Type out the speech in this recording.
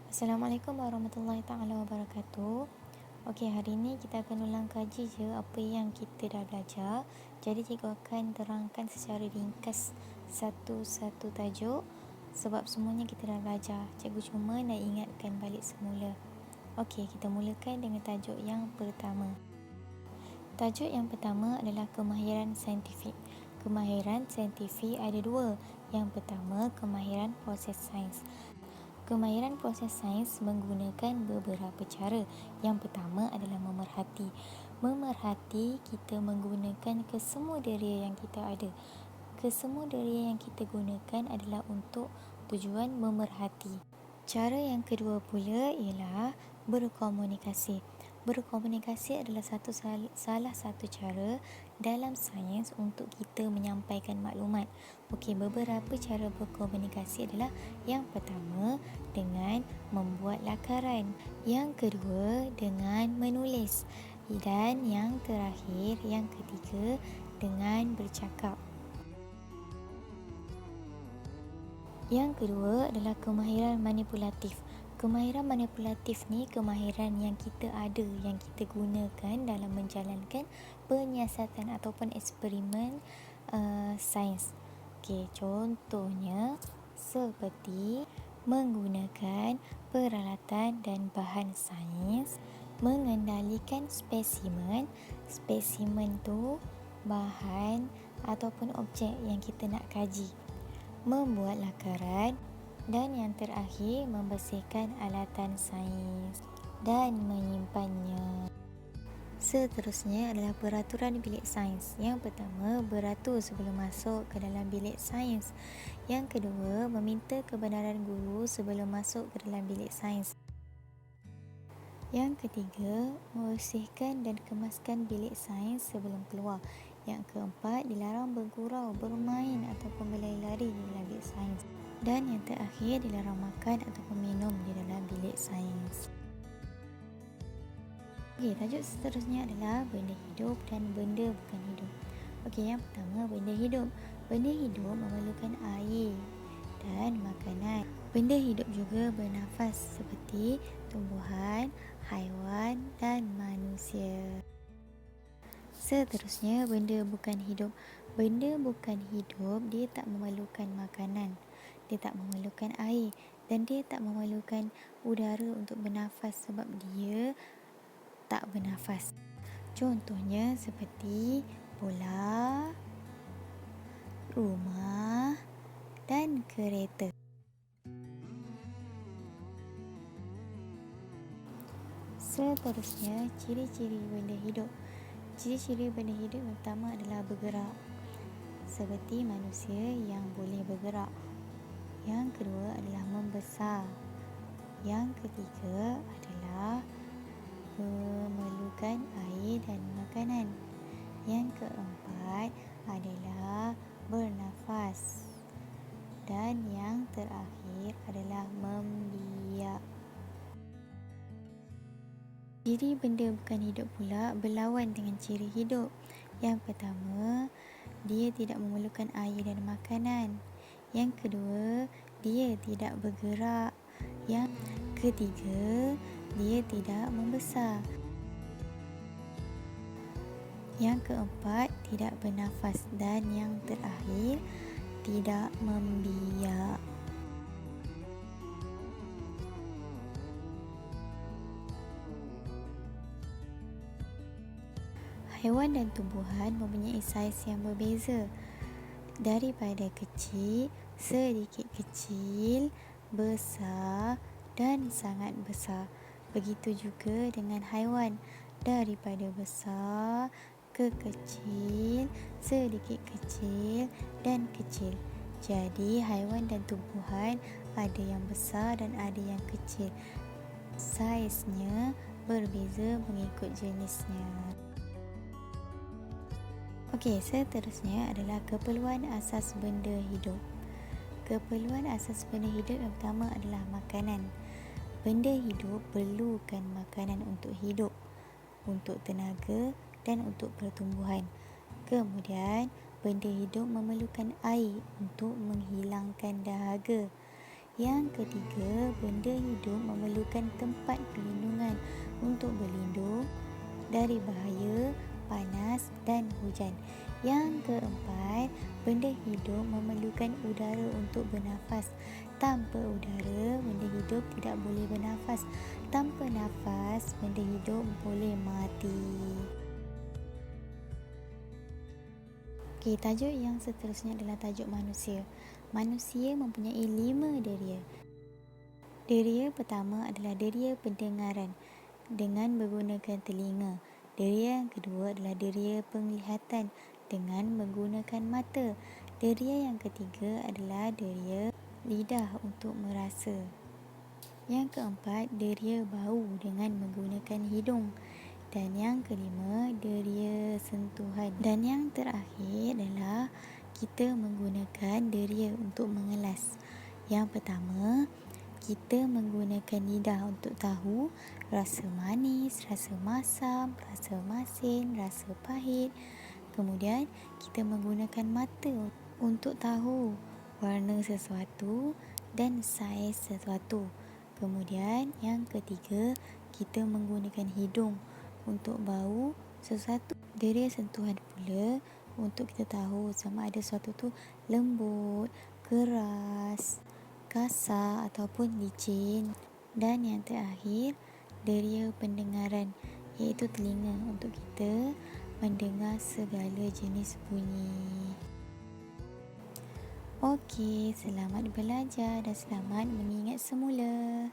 Assalamualaikum warahmatullahi taala wabarakatuh. Okey, hari ni kita akan ulang kaji je apa yang kita dah belajar. Jadi cikgu akan terangkan secara ringkas satu-satu tajuk sebab semuanya kita dah belajar. Cikgu cuma nak ingatkan balik semula. Okey, kita mulakan dengan tajuk yang pertama. Tajuk yang pertama adalah kemahiran saintifik. Kemahiran saintifik ada dua. Yang pertama, kemahiran proses sains. Kemahiran proses sains menggunakan beberapa cara. Yang pertama adalah memerhati. Memerhati kita menggunakan kesemua deria yang kita ada. Kesemua deria yang kita gunakan adalah untuk tujuan memerhati. Cara yang kedua pula ialah berkomunikasi. Berkomunikasi adalah salah satu cara dalam sains untuk kita menyampaikan maklumat. Okey, beberapa cara berkomunikasi adalah yang pertama dengan membuat lakaran, yang kedua dengan menulis, dan yang terakhir, yang ketiga dengan bercakap. Yang kedua adalah kemahiran manipulatif. Kemahiran manipulatif ni kemahiran yang kita ada, yang kita gunakan dalam menjalankan penyiasatan ataupun eksperimen sains. Okey, contohnya seperti menggunakan peralatan dan bahan sains, mengendalikan spesimen. Spesimen tu bahan ataupun objek yang kita nak kaji, membuat lakaran, dan yang terakhir membersihkan alatan sains dan menyimpannya. Seterusnya adalah peraturan bilik sains. Yang pertama, beratur sebelum masuk ke dalam bilik sains. Yang kedua, meminta kebenaran guru sebelum masuk ke dalam bilik sains. Yang ketiga, membersihkan dan kemaskan bilik sains sebelum keluar. Yang keempat, dilarang bergurau, bermain ataupun berlari-lari di dalam bilik sains. Dan yang terakhir, dilarang makan ataupun minum di dalam bilik sains. Okey, tajuk seterusnya adalah benda hidup dan benda bukan hidup. Okey, yang pertama, benda hidup. Benda hidup memerlukan air dan makanan. Benda hidup juga bernafas seperti tumbuhan, haiwan dan manusia. Seterusnya, benda bukan hidup. Benda bukan hidup, dia tak memerlukan makanan, dia tak memerlukan air, dan dia tak memerlukan udara untuk bernafas sebab dia tak bernafas. Contohnya seperti bola, rumah dan kereta. Seterusnya, ciri-ciri benda hidup. Ciri-ciri benda hidup yang pertama adalah bergerak, seperti manusia yang boleh bergerak. Yang kedua adalah membesar. Yang ketiga adalah memerlukan air dan makanan. Yang keempat adalah bernafas. Dan yang terakhir adalah membiak. Ciri benda bukan hidup pula berlawan dengan ciri hidup. Yang pertama, dia tidak memerlukan air dan makanan. Yang kedua, dia tidak bergerak. Yang ketiga, dia tidak membesar. Yang keempat, tidak bernafas. Dan yang terakhir, tidak membiak. Haiwan dan tumbuhan mempunyai saiz yang berbeza, daripada kecil, sedikit kecil, besar dan sangat besar. Begitu juga dengan haiwan, daripada besar ke kecil, sedikit kecil dan kecil. Jadi haiwan dan tumbuhan ada yang besar dan ada yang kecil. Saiznya berbeza mengikut jenisnya. Okey, seterusnya adalah keperluan asas benda hidup. Keperluan asas benda hidup yang pertama adalah makanan. Benda hidup perlukan makanan untuk hidup, untuk tenaga dan untuk pertumbuhan. Kemudian, benda hidup memerlukan air untuk menghilangkan dahaga. Yang ketiga, benda hidup memerlukan tempat perlindungan untuk berlindung dari bahaya, panas dan hujan. Yang keempat, benda hidup memerlukan udara untuk bernafas. Tanpa udara, benda hidup tidak boleh bernafas. Tanpa nafas, benda hidup boleh mati. Okey, tajuk yang seterusnya adalah tajuk manusia. Manusia mempunyai 5 deria. Deria pertama adalah deria pendengaran dengan menggunakan telinga. Deria yang kedua adalah deria penglihatan dengan menggunakan mata. Deria yang ketiga adalah deria lidah untuk merasa. Yang keempat, deria bau dengan menggunakan hidung. Dan yang kelima, deria sentuhan. Dan yang terakhir adalah kita menggunakan deria untuk mengelas. Yang pertama, kita menggunakan lidah untuk tahu rasa manis, rasa masam, rasa masin, rasa pahit. Kemudian, kita menggunakan mata untuk tahu warna sesuatu dan saiz sesuatu. Kemudian, yang ketiga, kita menggunakan hidung untuk bau sesuatu. Deria sentuhan pula untuk kita tahu sama ada sesuatu tu lembut, keras, kasar ataupun licin. Dan yang terakhir, deria pendengaran iaitu telinga untuk kita mendengar segala jenis bunyi. Okey, selamat belajar dan selamat mengingat semula.